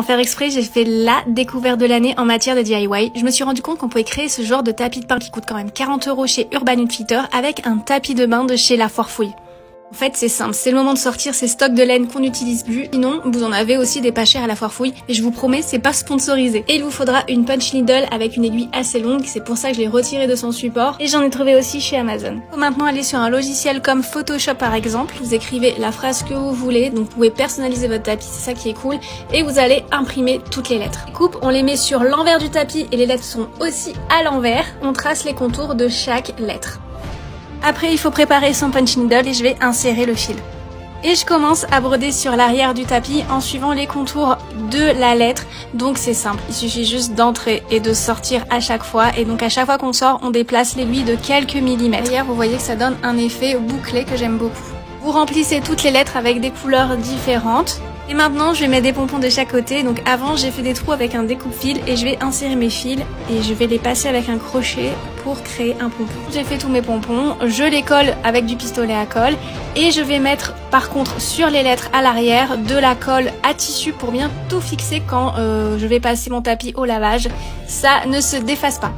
Sans faire exprès, j'ai fait la découverte de l'année en matière de DIY. Je me suis rendu compte qu'on pouvait créer ce genre de tapis de bain qui coûte quand même 40 € chez Urban Outfitters avec un tapis de bain de chez La Foire Fouille. En fait, c'est simple, c'est le moment de sortir ces stocks de laine qu'on n'utilise plus. Sinon, vous en avez aussi des pas chers à La Foire Fouille. Et je vous promets, c'est pas sponsorisé. Et il vous faudra une punch needle avec une aiguille assez longue. C'est pour ça que je l'ai retiré de son support. Et j'en ai trouvé aussi chez Amazon. Il faut maintenant aller sur un logiciel comme Photoshop par exemple. Vous écrivez la phrase que vous voulez. Donc vous pouvez personnaliser votre tapis, c'est ça qui est cool. Et vous allez imprimer toutes les lettres. Les coupes, on les met sur l'envers du tapis et les lettres sont aussi à l'envers. On trace les contours de chaque lettre. Après, il faut préparer son punch needle et je vais insérer le fil. Et je commence à broder sur l'arrière du tapis en suivant les contours de la lettre. Donc c'est simple, il suffit juste d'entrer et de sortir à chaque fois. Et donc à chaque fois qu'on sort, on déplace l'aiguille de quelques millimètres. D'ailleurs, vous voyez que ça donne un effet bouclé que j'aime beaucoup. Vous remplissez toutes les lettres avec des couleurs différentes. Et maintenant, je vais mettre des pompons de chaque côté. Donc avant, j'ai fait des trous avec un découpe-fil et je vais insérer mes fils et je vais les passer avec un crochet pour créer un pompon. J'ai fait tous mes pompons, je les colle avec du pistolet à colle et je vais mettre par contre sur les lettres à l'arrière de la colle à tissu pour bien tout fixer quand je vais passer mon tapis au lavage. Ça ne se déface pas.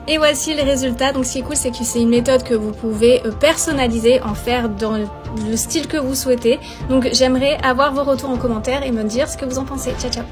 Et voici le résultat. Donc ce qui est cool, c'est que c'est une méthode que vous pouvez personnaliser, en faire dans le style que vous souhaitez. Donc j'aimerais avoir vos retours en commentaire et me dire ce que vous en pensez. Ciao ciao.